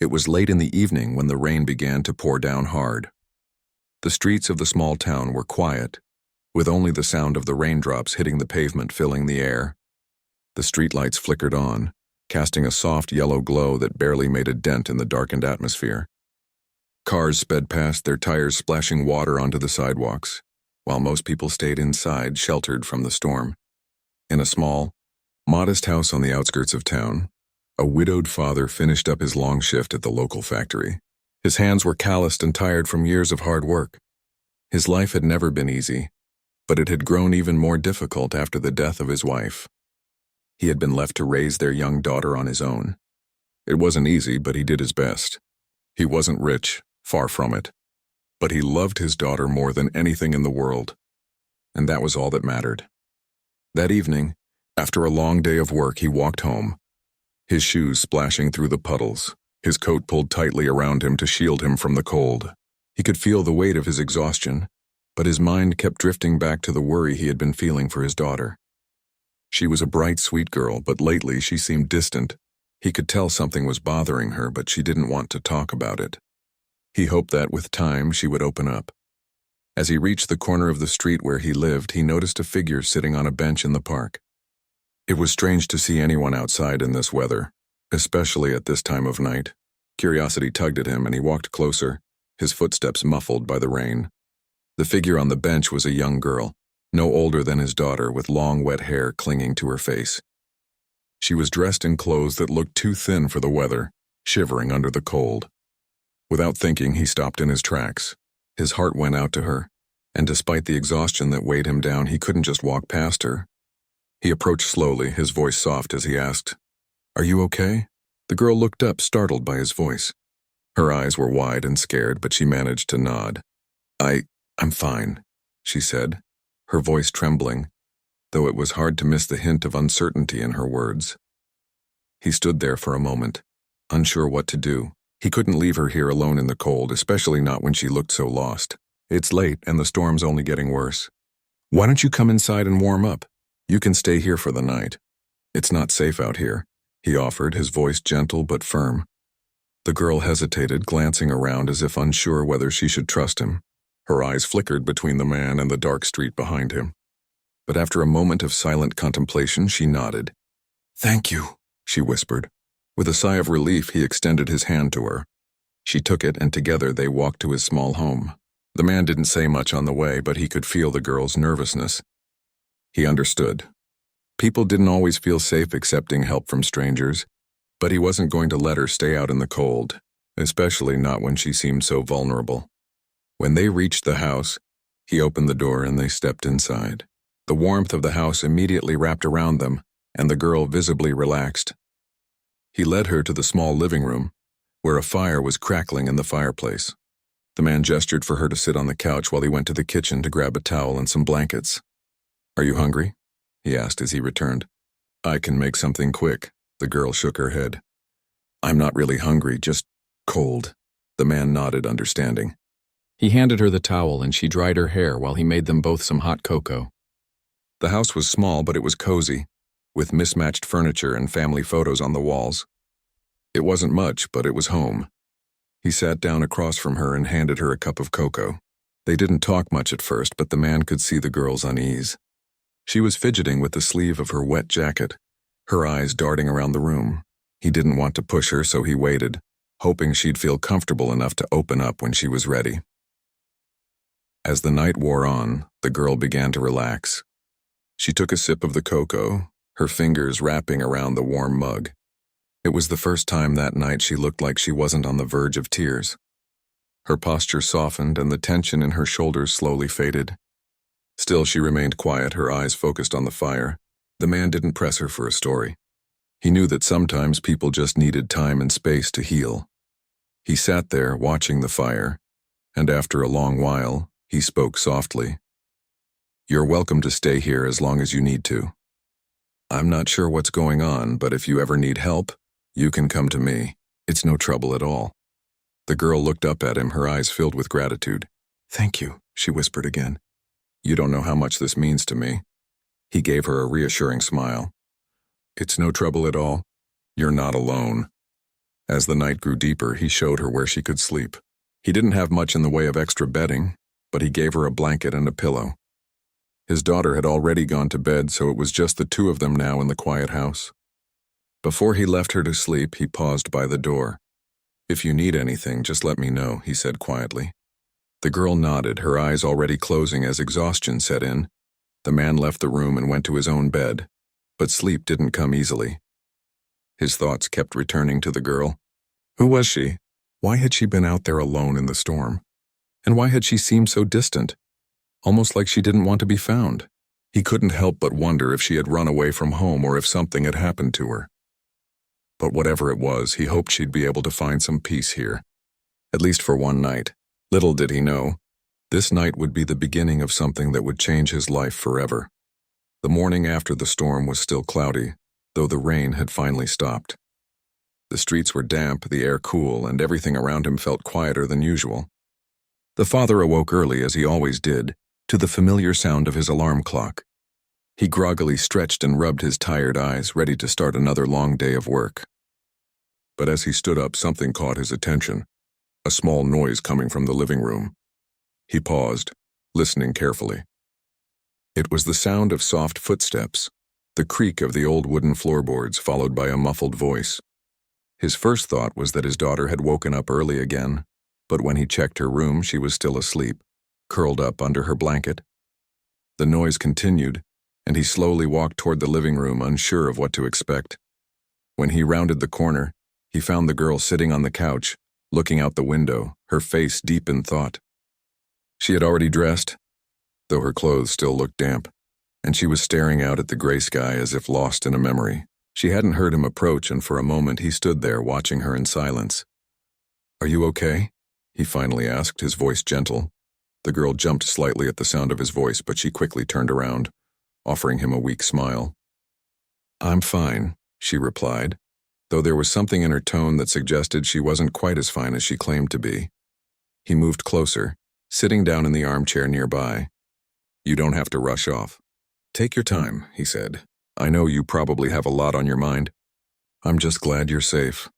It was late in the evening when the rain began to pour down hard. The streets of the small town were quiet, with only the sound of the raindrops hitting the pavement filling the air. The streetlights flickered on, casting a soft yellow glow that barely made a dent in the darkened atmosphere. Cars sped past, their tires splashing water onto the sidewalks, while most people stayed inside, sheltered from the storm. In a small, modest house on the outskirts of town, a widowed father finished up his long shift at the local factory. His hands were calloused and tired from years of hard work. His life had never been easy, but it had grown even more difficult after the death of his wife. He had been left to raise their young daughter on his own. It wasn't easy, but he did his best. He wasn't rich, far from it, but he loved his daughter more than anything in the world, and that was all that mattered. That evening, after a long day of work, he walked home, his shoes splashing through the puddles, his coat pulled tightly around him to shield him from the cold. He could feel the weight of his exhaustion, but his mind kept drifting back to the worry he had been feeling for his daughter. She was a bright, sweet girl, but lately she seemed distant. He could tell something was bothering her, but she didn't want to talk about it. He hoped that with time she would open up. As he reached the corner of the street where he lived, he noticed a figure sitting on a bench in the park. It was strange to see anyone outside in this weather, especially at this time of night. Curiosity tugged at him and he walked closer, his footsteps muffled by the rain. The figure on the bench was a young girl, no older than his daughter, with long wet hair clinging to her face. She was dressed in clothes that looked too thin for the weather, shivering under the cold. Without thinking, he stopped in his tracks. His heart went out to her, and despite the exhaustion that weighed him down, he couldn't just walk past her. He approached slowly, his voice soft as he asked, "Are you okay?" The girl looked up, startled by his voice. Her eyes were wide and scared, but she managed to nod. I'm fine," she said, her voice trembling, though it was hard to miss the hint of uncertainty in her words. He stood there for a moment, unsure what to do. He couldn't leave her here alone in the cold, especially not when she looked so lost. It's late and the storm's only getting worse. "Why don't you come inside and warm up? You can stay here for the night. It's not safe out here," he offered, his voice gentle but firm. The girl hesitated, glancing around as if unsure whether she should trust him. Her eyes flickered between the man and the dark street behind him. But after a moment of silent contemplation, she nodded. "Thank you," she whispered. With a sigh of relief, he extended his hand to her. She took it, and together they walked to his small home. The man didn't say much on the way, but he could feel the girl's nervousness. He understood. People didn't always feel safe accepting help from strangers, but he wasn't going to let her stay out in the cold, especially not when she seemed so vulnerable. When they reached the house, he opened the door and they stepped inside. The warmth of the house immediately wrapped around them, and the girl visibly relaxed. He led her to the small living room, where a fire was crackling in the fireplace. The man gestured for her to sit on the couch while he went to the kitchen to grab a towel and some blankets. "Are you hungry?" he asked as he returned. "I can make something quick." The girl shook her head. "I'm not really hungry, just cold." The man nodded, understanding. He handed her the towel and she dried her hair while he made them both some hot cocoa. The house was small, but it was cozy, with mismatched furniture and family photos on the walls. It wasn't much, but it was home. He sat down across from her and handed her a cup of cocoa. They didn't talk much at first, but the man could see the girl's unease. She was fidgeting with the sleeve of her wet jacket, her eyes darting around the room. He didn't want to push her, so he waited, hoping she'd feel comfortable enough to open up when she was ready. As the night wore on, the girl began to relax. She took a sip of the cocoa, her fingers wrapping around the warm mug. It was the first time that night she looked like she wasn't on the verge of tears. Her posture softened and the tension in her shoulders slowly faded. Still, she remained quiet, her eyes focused on the fire. The man didn't press her for a story. He knew that sometimes people just needed time and space to heal. He sat there, watching the fire, and after a long while, he spoke softly. "You're welcome to stay here as long as you need to. I'm not sure what's going on, but if you ever need help, you can come to me. It's no trouble at all." The girl looked up at him, her eyes filled with gratitude. "Thank you," she whispered again. "You don't know how much this means to me." He gave her a reassuring smile. "It's no trouble at all. You're not alone." As the night grew deeper, he showed her where she could sleep. He didn't have much in the way of extra bedding, but he gave her a blanket and a pillow. His daughter had already gone to bed, so it was just the two of them now in the quiet house. Before he left her to sleep, he paused by the door. "If you need anything, just let me know," he said quietly. The girl nodded, her eyes already closing as exhaustion set in. The man left the room and went to his own bed, but sleep didn't come easily. His thoughts kept returning to the girl. Who was she? Why had she been out there alone in the storm? And why had she seemed so distant? Almost like she didn't want to be found. He couldn't help but wonder if she had run away from home or if something had happened to her. But whatever it was, he hoped she'd be able to find some peace here. At least for one night. Little did he know, this night would be the beginning of something that would change his life forever. The morning after the storm was still cloudy, though the rain had finally stopped. The streets were damp, the air cool, and everything around him felt quieter than usual. The father awoke early, as he always did, to the familiar sound of his alarm clock. He groggily stretched and rubbed his tired eyes, ready to start another long day of work. But as he stood up, something caught his attention, a small noise coming from the living room. He paused, listening carefully. It was the sound of soft footsteps, the creak of the old wooden floorboards followed by a muffled voice. His first thought was that his daughter had woken up early again, but when he checked her room, she was still asleep, curled up under her blanket. The noise continued, and he slowly walked toward the living room, unsure of what to expect. When he rounded the corner, he found the girl sitting on the couch, looking out the window, her face deep in thought. She had already dressed, though her clothes still looked damp, and she was staring out at the gray sky as if lost in a memory. She hadn't heard him approach, and for a moment he stood there watching her in silence. "Are you okay?" he finally asked, his voice gentle. The girl jumped slightly at the sound of his voice, but she quickly turned around, offering him a weak smile. "I'm fine," she replied, though there was something in her tone that suggested she wasn't quite as fine as she claimed to be. He moved closer, sitting down in the armchair nearby. "You don't have to rush off. Take your time," he said. "I know you probably have a lot on your mind. I'm just glad you're safe."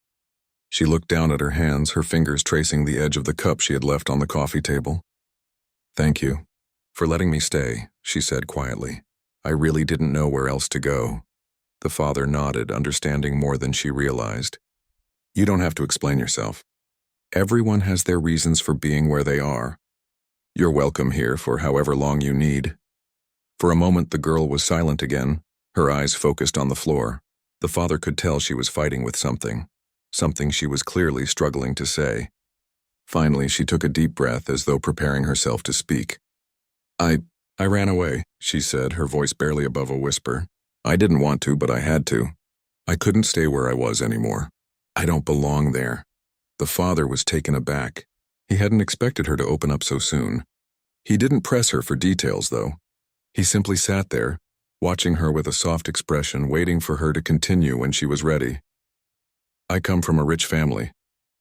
She looked down at her hands, her fingers tracing the edge of the cup she had left on the coffee table. "Thank you for letting me stay," she said quietly. "I really didn't know where else to go." The father nodded, understanding more than she realized. "You don't have to explain yourself. Everyone has their reasons for being where they are. You're welcome here for however long you need." For a moment the girl was silent again, her eyes focused on the floor. The father could tell she was fighting with something she was clearly struggling to say. Finally, she took a deep breath as though preparing herself to speak. I ran away," she said, her voice barely above a whisper. "I didn't want to, but I had to. I couldn't stay where I was anymore. I don't belong there." The father was taken aback. He hadn't expected her to open up so soon. He didn't press her for details, though. He simply sat there, watching her with a soft expression, waiting for her to continue when she was ready. "I come from a rich family,"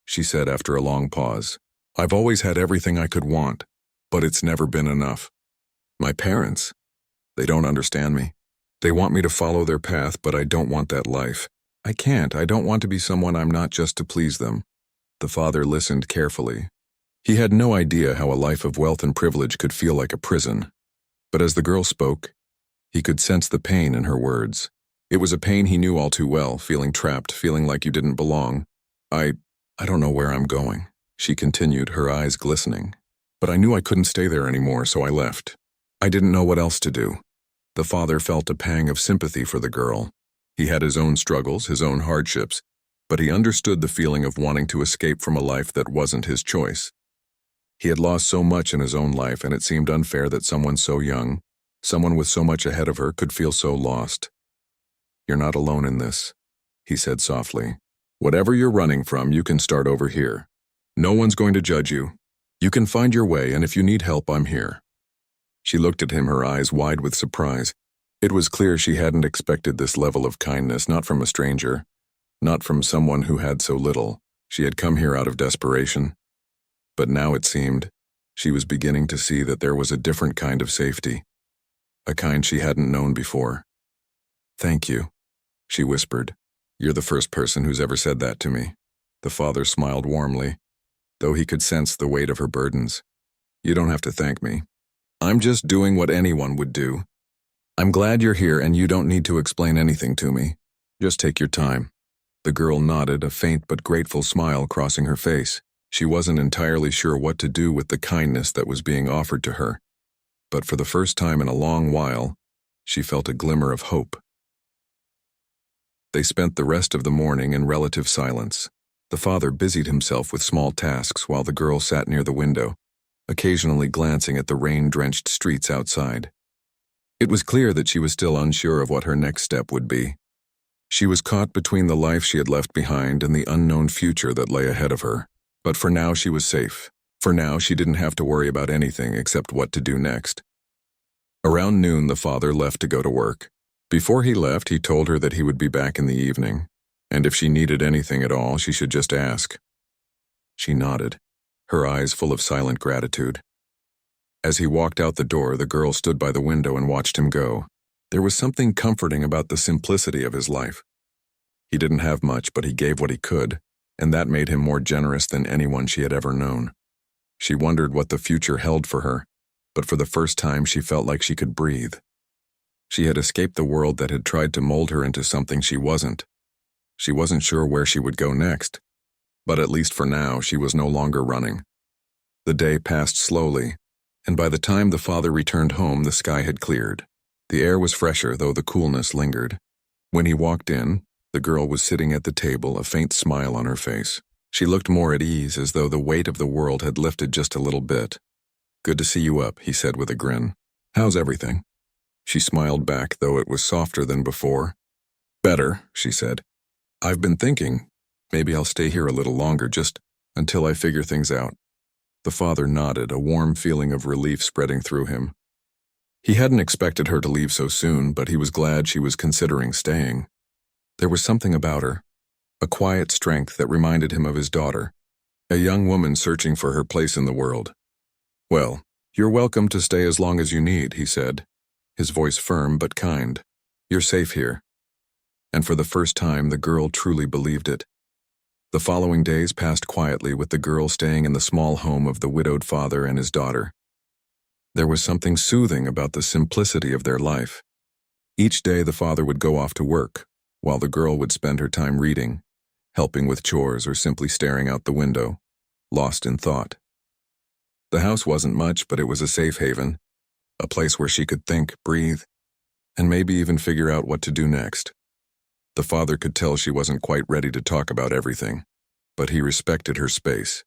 she said after a long pause. "I've always had everything I could want, but it's never been enough. My parents, they don't understand me. They want me to follow their path, but I don't want that life. I can't. I don't want to be someone I'm not just to please them." The father listened carefully. He had no idea how a life of wealth and privilege could feel like a prison. But as the girl spoke, he could sense the pain in her words. It was a pain he knew all too well, feeling trapped, feeling like you didn't belong. I don't know where I'm going," she continued, her eyes glistening. "But I knew I couldn't stay there anymore, so I left. I didn't know what else to do." The father felt a pang of sympathy for the girl. He had his own struggles, his own hardships, but he understood the feeling of wanting to escape from a life that wasn't his choice. He had lost so much in his own life, and it seemed unfair that someone so young, someone with so much ahead of her, could feel so lost. "You're not alone in this," he said softly. "Whatever you're running from, you can start over here. No one's going to judge you. You can find your way, and if you need help, I'm here." She looked at him, her eyes wide with surprise. It was clear she hadn't expected this level of kindness, not from a stranger, not from someone who had so little. She had come here out of desperation. But now it seemed she was beginning to see that there was a different kind of safety, a kind she hadn't known before. "Thank you," she whispered. "You're the first person who's ever said that to me." The father smiled warmly, though he could sense the weight of her burdens. "You don't have to thank me. I'm just doing what anyone would do. I'm glad you're here and you don't need to explain anything to me. Just take your time." The girl nodded, a faint but grateful smile crossing her face. She wasn't entirely sure what to do with the kindness that was being offered to her, but for the first time in a long while, she felt a glimmer of hope. They spent the rest of the morning in relative silence. The father busied himself with small tasks while the girl sat near the window, occasionally glancing at the rain-drenched streets outside. It was clear that she was still unsure of what her next step would be. She was caught between the life she had left behind and the unknown future that lay ahead of her. But for now she was safe. For now she didn't have to worry about anything except what to do next. Around noon the father left to go to work. Before he left, he told her that he would be back in the evening, and if she needed anything at all, she should just ask. She nodded, her eyes full of silent gratitude. As he walked out the door, the girl stood by the window and watched him go. There was something comforting about the simplicity of his life. He didn't have much, but he gave what he could, and that made him more generous than anyone she had ever known. She wondered what the future held for her, but for the first time she felt like she could breathe. She had escaped the world that had tried to mold her into something she wasn't. She wasn't sure where she would go next, but at least for now she was no longer running. The day passed slowly, and by the time the father returned home the sky had cleared. The air was fresher, though the coolness lingered. When he walked in, the girl was sitting at the table, a faint smile on her face. She looked more at ease, as though the weight of the world had lifted just a little bit. "Good to see you up," he said with a grin. "How's everything?" She smiled back, though it was softer than before. "Better," she said. "I've been thinking, maybe I'll stay here a little longer, just until I figure things out." The father nodded, a warm feeling of relief spreading through him. He hadn't expected her to leave so soon, but he was glad she was considering staying. There was something about her, a quiet strength that reminded him of his daughter, a young woman searching for her place in the world. "Well, you're welcome to stay as long as you need," he said, his voice firm but kind. "You're safe here." And for the first time, the girl truly believed it. The following days passed quietly, with the girl staying in the small home of the widowed father and his daughter. There was something soothing about the simplicity of their life. Each day the father would go off to work, while the girl would spend her time reading, helping with chores, or simply staring out the window, lost in thought. The house wasn't much, but it was a safe haven, a place where she could think, breathe, and maybe even figure out what to do next. The father could tell she wasn't quite ready to talk about everything, but he respected her space.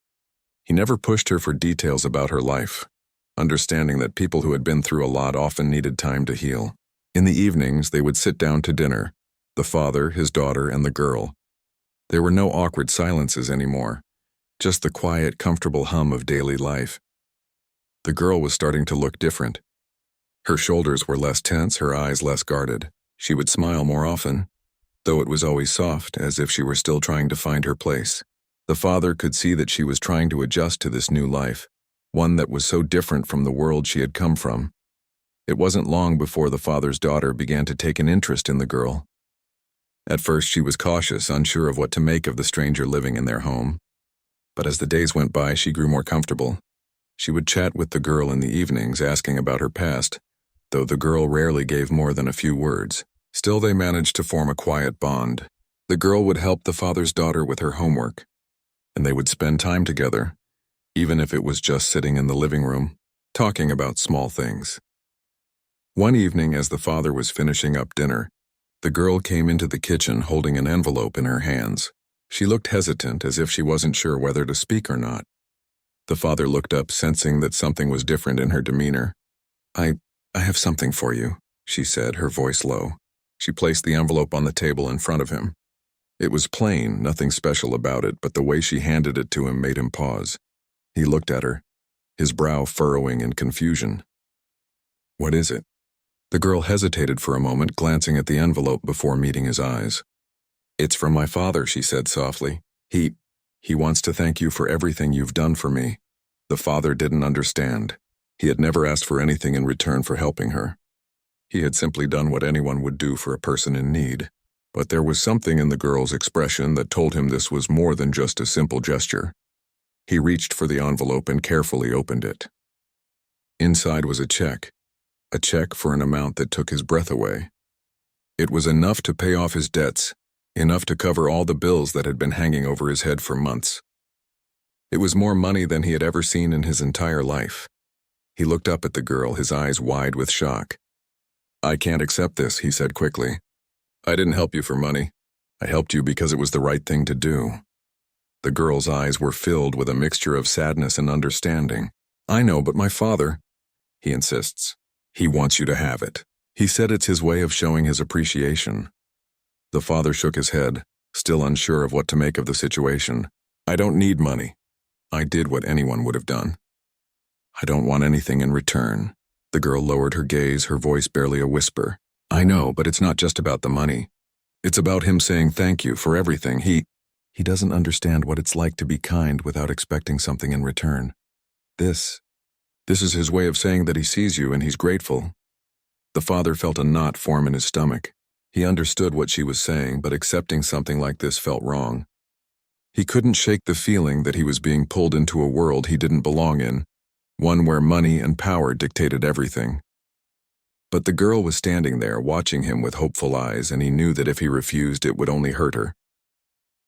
He never pushed her for details about her life, understanding that people who had been through a lot often needed time to heal. In the evenings, they would sit down to dinner, the father, his daughter, and the girl. There were no awkward silences anymore, just the quiet, comfortable hum of daily life. The girl was starting to look different. Her shoulders were less tense, her eyes less guarded. She would smile more often, though it was always soft, as if she were still trying to find her place. The father could see that she was trying to adjust to this new life, one that was so different from the world she had come from. It wasn't long before the father's daughter began to take an interest in the girl. At first she was cautious, unsure of what to make of the stranger living in their home. But as the days went by, she grew more comfortable. She would chat with the girl in the evenings, asking about her past, though the girl rarely gave more than a few words. Still, they managed to form a quiet bond. The girl would help the father's daughter with her homework, and they would spend time together, even if it was just sitting in the living room, talking about small things. One evening, as the father was finishing up dinner, the girl came into the kitchen holding an envelope in her hands. She looked hesitant, as if she wasn't sure whether to speak or not. The father looked up, sensing that something was different in her demeanor. I have something for you," she said, her voice low. She placed the envelope on the table in front of him. It was plain, nothing special about it, but the way she handed it to him made him pause. He looked at her, his brow furrowing in confusion. "What is it?" The girl hesitated for a moment, glancing at the envelope before meeting his eyes. "It's from my father," she said softly. He wants to thank you for everything you've done for me." The father didn't understand. He had never asked for anything in return for helping her. He had simply done what anyone would do for a person in need. But there was something in the girl's expression that told him this was more than just a simple gesture. He reached for the envelope and carefully opened it. Inside was a check for an amount that took his breath away. It was enough to pay off his debts, enough to cover all the bills that had been hanging over his head for months. It was more money than he had ever seen in his entire life. He looked up at the girl, his eyes wide with shock. "I can't accept this," he said quickly. "I didn't help you for money. I helped you because it was the right thing to do." The girl's eyes were filled with a mixture of sadness and understanding. "I know, but my father," he insists. "He wants you to have it." He said it's his way of showing his appreciation. The father shook his head, still unsure of what to make of the situation. "I don't need money. I did what anyone would have done. I don't want anything in return." The girl lowered her gaze, her voice barely a whisper. "I know, but it's not just about the money. It's about him saying thank you for everything. He doesn't understand what it's like to be kind without expecting something in return. This is his way of saying that he sees you and he's grateful." The father felt a knot form in his stomach. He understood what she was saying, but accepting something like this felt wrong. He couldn't shake the feeling that he was being pulled into a world he didn't belong in, one where money and power dictated everything. But the girl was standing there, watching him with hopeful eyes, and he knew that if he refused, it would only hurt her.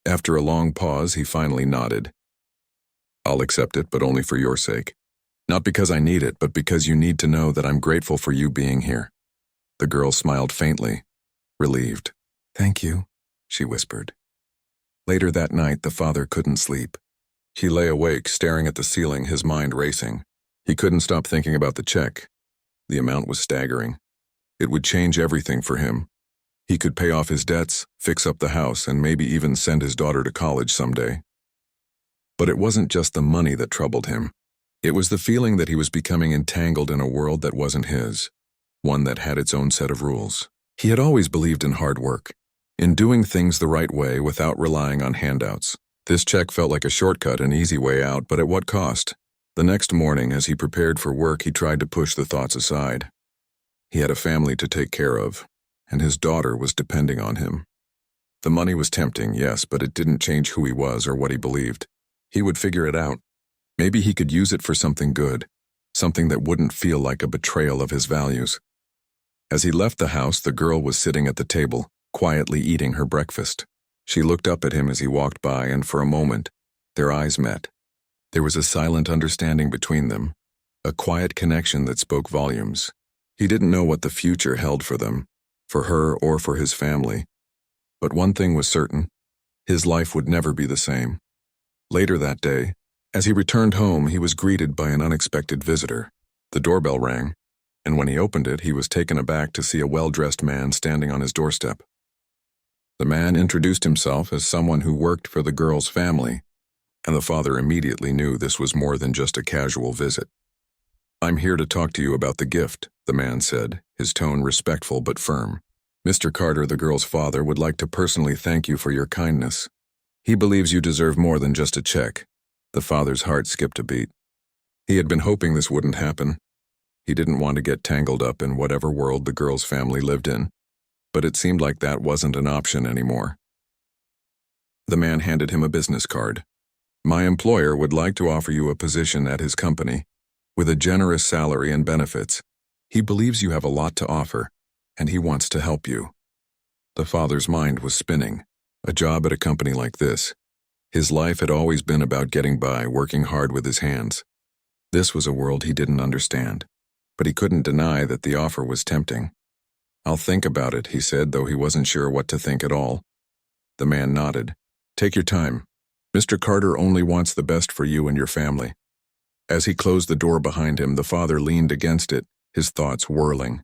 After a long pause, he finally nodded. "I'll accept it, but only for your sake. Not because I need it, but because you need to know that I'm grateful for you being here." The girl smiled faintly, relieved. "Thank you," she whispered. Later that night, the father couldn't sleep. He lay awake, staring at the ceiling, his mind racing. He couldn't stop thinking about the check. The amount was staggering. It would change everything for him. He could pay off his debts, fix up the house, and maybe even send his daughter to college someday. But it wasn't just the money that troubled him. It was the feeling that he was becoming entangled in a world that wasn't his, one that had its own set of rules. He had always believed in hard work, in doing things the right way without relying on handouts. This check felt like a shortcut, an easy way out, but at what cost? The next morning, as he prepared for work, he tried to push the thoughts aside. He had a family to take care of, and his daughter was depending on him. The money was tempting, yes, but it didn't change who he was or what he believed. He would figure it out. Maybe he could use it for something good, something that wouldn't feel like a betrayal of his values. As he left the house, the girl was sitting at the table, quietly eating her breakfast. She looked up at him as he walked by, and for a moment, their eyes met. There was a silent understanding between them, a quiet connection that spoke volumes. He didn't know what the future held for them, for her or for his family. But one thing was certain: his life would never be the same. Later that day, as he returned home, he was greeted by an unexpected visitor. The doorbell rang, and when he opened it, he was taken aback to see a well-dressed man standing on his doorstep. The man introduced himself as someone who worked for the girl's family, and the father immediately knew this was more than just a casual visit. "I'm here to talk to you about the gift," the man said, his tone respectful but firm. "Mr. Carter, the girl's father, would like to personally thank you for your kindness. He believes you deserve more than just a check." The father's heart skipped a beat. He had been hoping this wouldn't happen. He didn't want to get tangled up in whatever world the girl's family lived in, but it seemed like that wasn't an option anymore. The man handed him a business card. "My employer would like to offer you a position at his company, with a generous salary and benefits. He believes you have a lot to offer, and he wants to help you." The father's mind was spinning. A job at a company like this. His life had always been about getting by, working hard with his hands. This was a world he didn't understand, but he couldn't deny that the offer was tempting. "I'll think about it," he said, though he wasn't sure what to think at all. The man nodded. "Take your time. Mr. Carter only wants the best for you and your family." As he closed the door behind him, the father leaned against it, his thoughts whirling.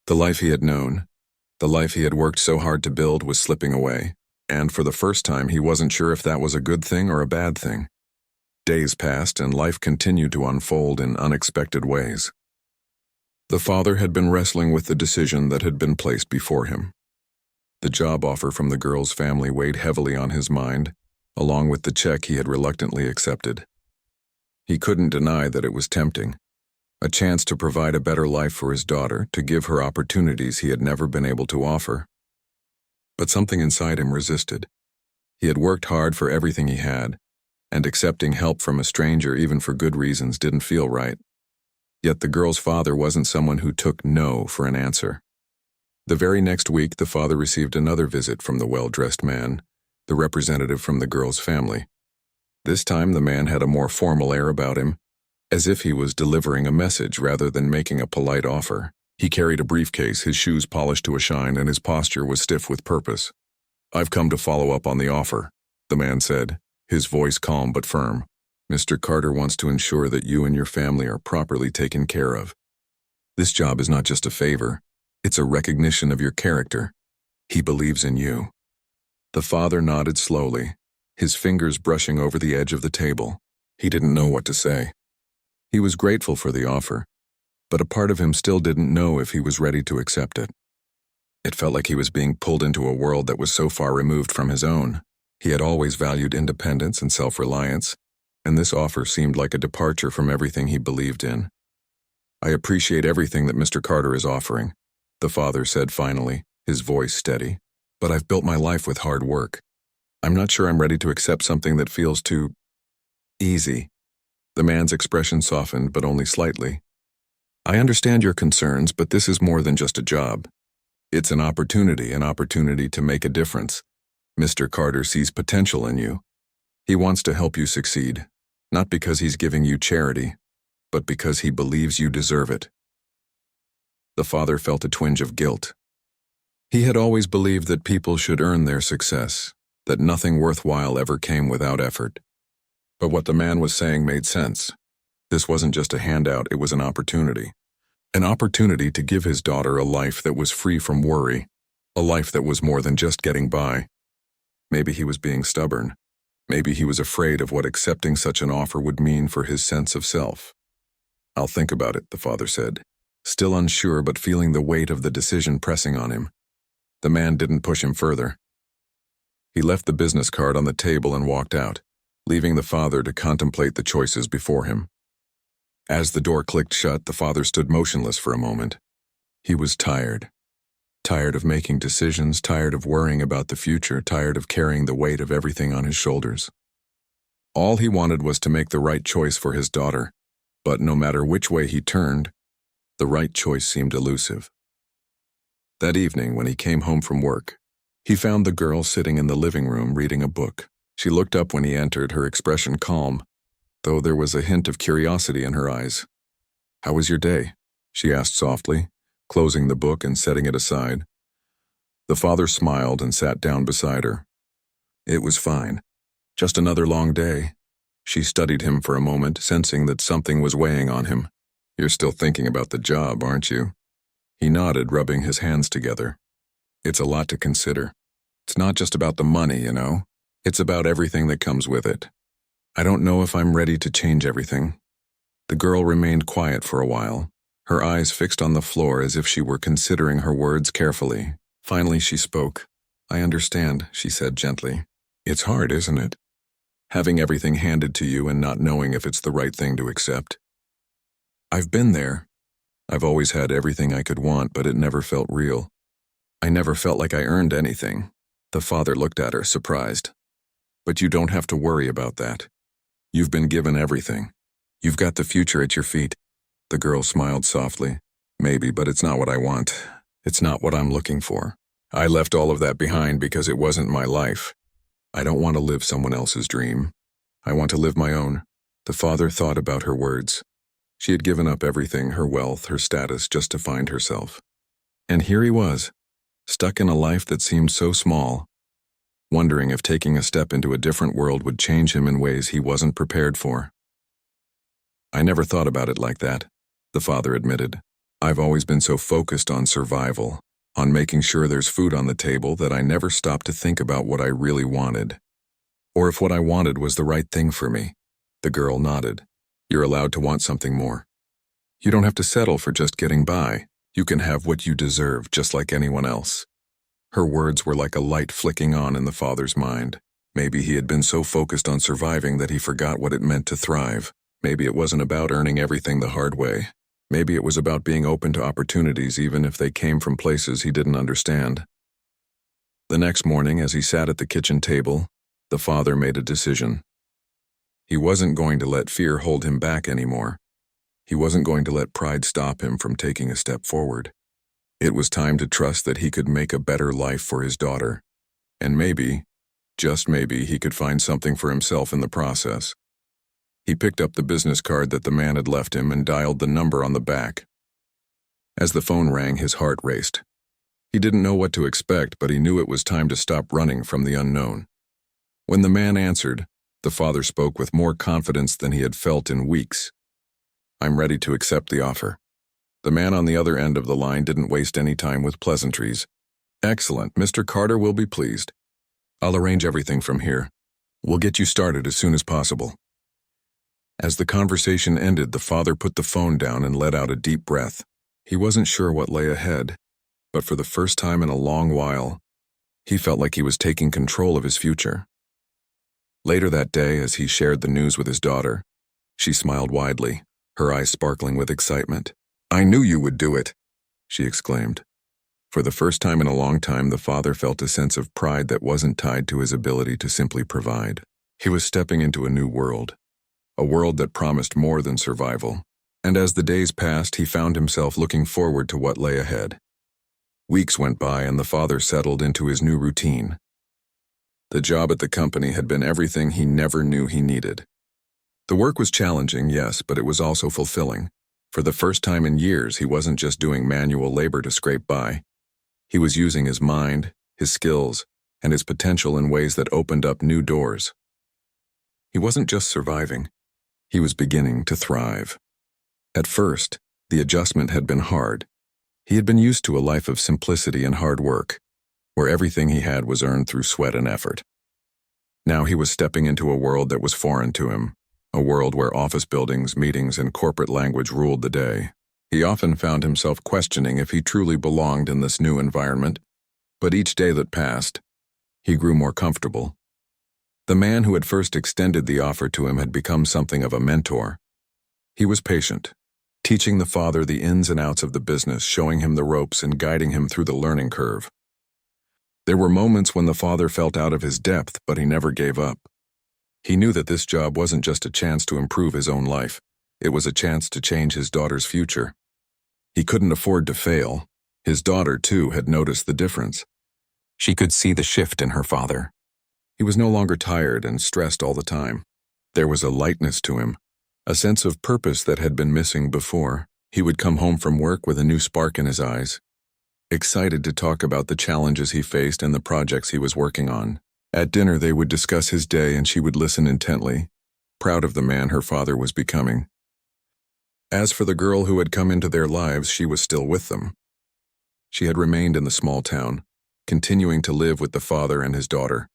The life he had known, the life he had worked so hard to build, was slipping away, and for the first time he wasn't sure if that was a good thing or a bad thing. Days passed, and life continued to unfold in unexpected ways. The father had been wrestling with the decision that had been placed before him. The job offer from the girl's family weighed heavily on his mind, along with the check he had reluctantly accepted. He couldn't deny that it was tempting. A chance to provide a better life for his daughter, to give her opportunities he had never been able to offer. But something inside him resisted. He had worked hard for everything he had, and accepting help from a stranger, even for good reasons, didn't feel right. Yet the girl's father wasn't someone who took no for an answer. The very next week, the father received another visit from the well-dressed man, the representative from the girl's family. This time, the man had a more formal air about him, as if he was delivering a message rather than making a polite offer. He carried a briefcase, his shoes polished to a shine, and his posture was stiff with purpose. "I've come to follow up on the offer," the man said, his voice calm but firm. "Mr. Carter wants to ensure that you and your family are properly taken care of. This job is not just a favor, it's a recognition of your character. He believes in you." The father nodded slowly, his fingers brushing over the edge of the table. He didn't know what to say. He was grateful for the offer, but a part of him still didn't know if he was ready to accept it. It felt like he was being pulled into a world that was so far removed from his own. He had always valued independence and self-reliance, and this offer seemed like a departure from everything he believed in. "I appreciate everything that Mr. Carter is offering," the father said finally, his voice steady. "But I've built my life with hard work. I'm not sure I'm ready to accept something that feels too easy." The man's expression softened, but only slightly. "I understand your concerns, but this is more than just a job. It's an opportunity to make a difference. Mr. Carter sees potential in you. He wants to help you succeed, not because he's giving you charity, but because he believes you deserve it." The father felt a twinge of guilt. He had always believed that people should earn their success, that nothing worthwhile ever came without effort. But what the man was saying made sense. This wasn't just a handout, it was an opportunity. An opportunity to give his daughter a life that was free from worry, a life that was more than just getting by. Maybe he was being stubborn. Maybe he was afraid of what accepting such an offer would mean for his sense of self. "I'll think about it," the father said, still unsure but feeling the weight of the decision pressing on him. The man didn't push him further. He left the business card on the table and walked out, leaving the father to contemplate the choices before him. As the door clicked shut, the father stood motionless for a moment. He was tired. Tired of making decisions, tired of worrying about the future, tired of carrying the weight of everything on his shoulders. All he wanted was to make the right choice for his daughter, but no matter which way he turned, the right choice seemed elusive. That evening, when he came home from work, he found the girl sitting in the living room reading a book. She looked up when he entered, her expression calm, though there was a hint of curiosity in her eyes. "How was your day?" she asked softly, closing the book and setting it aside. The father smiled and sat down beside her. "It was fine. Just another long day." She studied him for a moment, sensing that something was weighing on him. "You're still thinking about the job, aren't you?" He nodded, rubbing his hands together. "It's a lot to consider. It's not just about the money, you know. It's about everything that comes with it. I don't know if I'm ready to change everything." The girl remained quiet for a while, her eyes fixed on the floor as if she were considering her words carefully. Finally she spoke. "I understand," she said gently. "It's hard, isn't it? Having everything handed to you and not knowing if it's the right thing to accept. I've been there. I've always had everything I could want, but it never felt real. I never felt like I earned anything." The father looked at her, surprised. "But you don't have to worry about that. You've been given everything. You've got the future at your feet." The girl smiled softly. "Maybe, but it's not what I want. It's not what I'm looking for. I left all of that behind because it wasn't my life. I don't want to live someone else's dream. I want to live my own." The father thought about her words. She had given up everything, her wealth, her status, just to find herself. And here he was, stuck in a life that seemed so small, wondering if taking a step into a different world would change him in ways he wasn't prepared for. "I never thought about it like that," the father admitted. "I've always been so focused on survival, on making sure there's food on the table, that I never stopped to think about what I really wanted. Or if what I wanted was the right thing for me." The girl nodded. "You're allowed to want something more. You don't have to settle for just getting by. You can have what you deserve, just like anyone else." Her words were like a light flicking on in the father's mind. Maybe he had been so focused on surviving that he forgot what it meant to thrive. Maybe it wasn't about earning everything the hard way. Maybe it was about being open to opportunities even if they came from places he didn't understand. The next morning, as he sat at the kitchen table, the father made a decision. He wasn't going to let fear hold him back anymore. He wasn't going to let pride stop him from taking a step forward. It was time to trust that he could make a better life for his daughter. And maybe, just maybe, he could find something for himself in the process. He picked up the business card that the man had left him and dialed the number on the back. As the phone rang, his heart raced. He didn't know what to expect, but he knew it was time to stop running from the unknown. When the man answered, the father spoke with more confidence than he had felt in weeks. "I'm ready to accept the offer." The man on the other end of the line didn't waste any time with pleasantries. "Excellent, Mr. Carter will be pleased. I'll arrange everything from here. We'll get you started as soon as possible." As the conversation ended, the father put the phone down and let out a deep breath. He wasn't sure what lay ahead, but for the first time in a long while, he felt like he was taking control of his future. Later that day, as he shared the news with his daughter, she smiled widely, her eyes sparkling with excitement. "I knew you would do it," she exclaimed. For the first time in a long time, the father felt a sense of pride that wasn't tied to his ability to simply provide. He was stepping into a new world, a world that promised more than survival. And as the days passed, he found himself looking forward to what lay ahead. Weeks went by and the father settled into his new routine. The job at the company had been everything he never knew he needed. The work was challenging, yes, but it was also fulfilling. For the first time in years, he wasn't just doing manual labor to scrape by. He was using his mind, his skills, and his potential in ways that opened up new doors. He wasn't just surviving. He was beginning to thrive. At first, the adjustment had been hard. He had been used to a life of simplicity and hard work, where everything he had was earned through sweat and effort. Now he was stepping into a world that was foreign to him, a world where office buildings, meetings, and corporate language ruled the day. He often found himself questioning if he truly belonged in this new environment, but each day that passed, he grew more comfortable. The man who had first extended the offer to him had become something of a mentor. He was patient, teaching the father the ins and outs of the business, showing him the ropes and guiding him through the learning curve. There were moments when the father felt out of his depth, but he never gave up. He knew that this job wasn't just a chance to improve his own life, it was a chance to change his daughter's future. He couldn't afford to fail. His daughter, too, had noticed the difference. She could see the shift in her father. He was no longer tired and stressed all the time. There was a lightness to him, a sense of purpose that had been missing before. He would come home from work with a new spark in his eyes, excited to talk about the challenges he faced and the projects he was working on. At dinner, they would discuss his day and she would listen intently, proud of the man her father was becoming. As for the girl who had come into their lives, she was still with them. She had remained in the small town, continuing to live with the father and his daughter.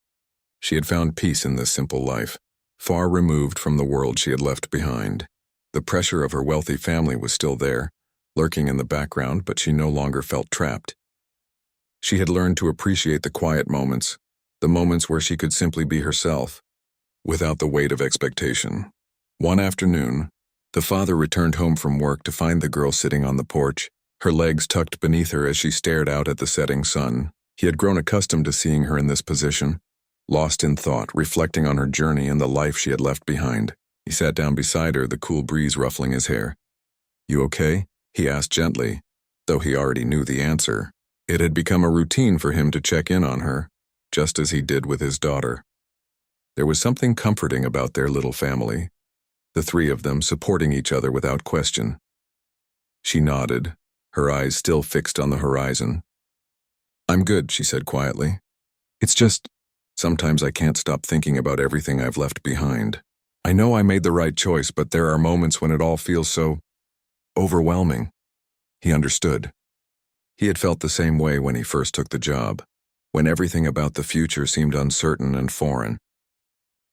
She had found peace in this simple life, far removed from the world she had left behind. The pressure of her wealthy family was still there, lurking in the background, but she no longer felt trapped. She had learned to appreciate the quiet moments, the moments where she could simply be herself, without the weight of expectation. One afternoon, the father returned home from work to find the girl sitting on the porch, her legs tucked beneath her as she stared out at the setting sun. He had grown accustomed to seeing her in this position, lost in thought, reflecting on her journey and the life she had left behind. He sat down beside her, the cool breeze ruffling his hair. "You okay?" he asked gently, though he already knew the answer. It had become a routine for him to check in on her, just as he did with his daughter. There was something comforting about their little family, the three of them supporting each other without question. She nodded, her eyes still fixed on the horizon. "I'm good," she said quietly. "It's just, sometimes I can't stop thinking about everything I've left behind. I know I made the right choice, but there are moments when it all feels so overwhelming." He understood. He had felt the same way when he first took the job, when everything about the future seemed uncertain and foreign.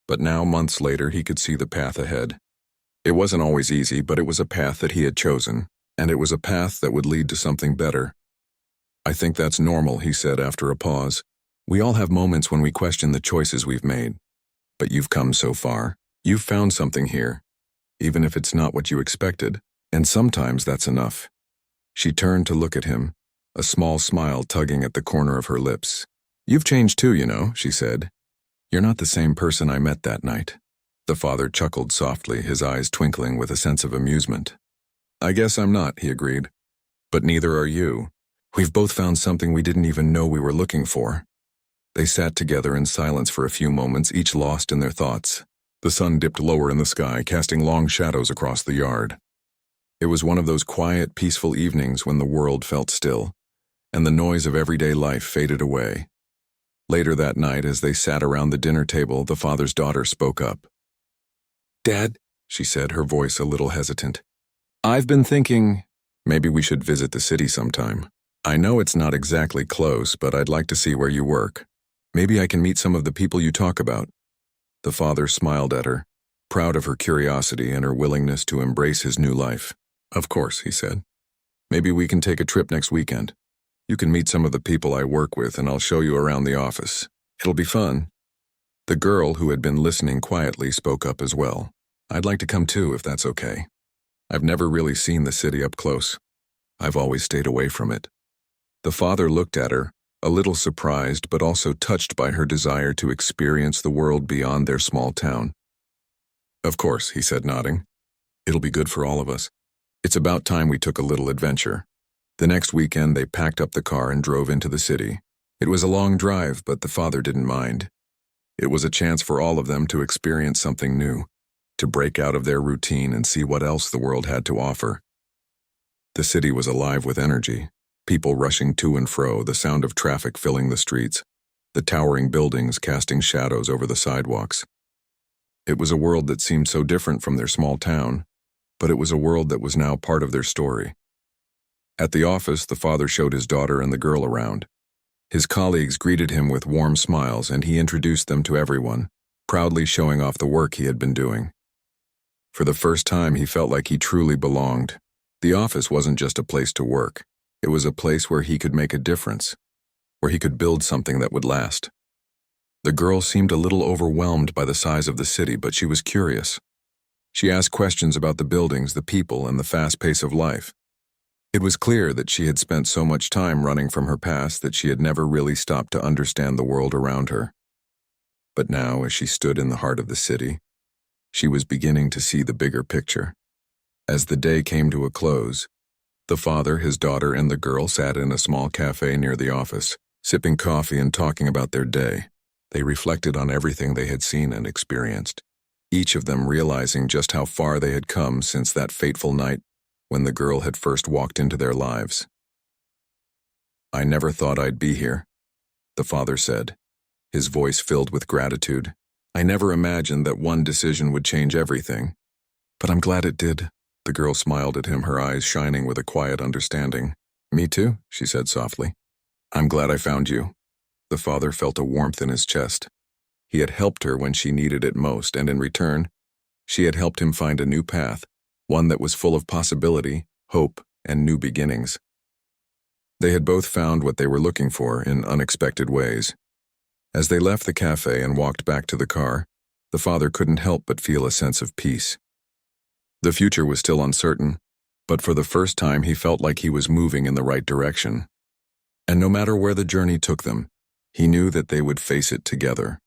But now, months later, he could see the path ahead. It wasn't always easy, but it was a path that he had chosen, and it was a path that would lead to something better. "I think that's normal," he said after a pause. "We all have moments when we question the choices we've made. But you've come so far. You've found something here, even if it's not what you expected, and sometimes that's enough." She turned to look at him, a small smile tugging at the corner of her lips. "You've changed too, you know," she said. "You're not the same person I met that night." The father chuckled softly, his eyes twinkling with a sense of amusement. "I guess I'm not," he agreed. "But neither are you. We've both found something we didn't even know we were looking for." They sat together in silence for a few moments, each lost in their thoughts. The sun dipped lower in the sky, casting long shadows across the yard. It was one of those quiet, peaceful evenings when the world felt still, and the noise of everyday life faded away. Later that night, as they sat around the dinner table, the father's daughter spoke up. "Dad," she said, her voice a little hesitant, "I've been thinking maybe we should visit the city sometime. I know it's not exactly close, but I'd like to see where you work. Maybe I can meet some of the people you talk about." The father smiled at her, proud of her curiosity and her willingness to embrace his new life. "Of course," he said. "Maybe we can take a trip next weekend. You can meet some of the people I work with, and I'll show you around the office. It'll be fun." The girl, who had been listening quietly, spoke up as well. "I'd like to come too, if that's okay. I've never really seen the city up close. I've always stayed away from it." The father looked at her, a little surprised but also touched by her desire to experience the world beyond their small town. "Of course," he said, nodding. "It'll be good for all of us. It's about time we took a little adventure." The next weekend, they packed up the car and drove into the city. It was a long drive, but the father didn't mind. It was a chance for all of them to experience something new, to break out of their routine and see what else the world had to offer. The city was alive with energy, people rushing to and fro, the sound of traffic filling the streets, the towering buildings casting shadows over the sidewalks. It was a world that seemed so different from their small town, but it was a world that was now part of their story. At the office, the father showed his daughter and the girl around. His colleagues greeted him with warm smiles, and he introduced them to everyone, proudly showing off the work he had been doing. For the first time, he felt like he truly belonged. The office wasn't just a place to work. It was a place where he could make a difference, where he could build something that would last. The girl seemed a little overwhelmed by the size of the city, but she was curious. She asked questions about the buildings, the people, and the fast pace of life. It was clear that she had spent so much time running from her past that she had never really stopped to understand the world around her. But now, as she stood in the heart of the city, she was beginning to see the bigger picture. As the day came to a close, the father, his daughter, and the girl sat in a small cafe near the office, sipping coffee and talking about their day. They reflected on everything they had seen and experienced, each of them realizing just how far they had come since that fateful night when the girl had first walked into their lives. "I never thought I'd be here," the father said, his voice filled with gratitude. "I never imagined that one decision would change everything. But I'm glad it did." The girl smiled at him, her eyes shining with a quiet understanding. "Me too," she said softly. "I'm glad I found you." The father felt a warmth in his chest. He had helped her when she needed it most, and in return, she had helped him find a new path, one that was full of possibility, hope, and new beginnings. They had both found what they were looking for in unexpected ways. As they left the cafe and walked back to the car, the father couldn't help but feel a sense of peace. The future was still uncertain, but for the first time he felt like he was moving in the right direction. And no matter where the journey took them, he knew that they would face it together.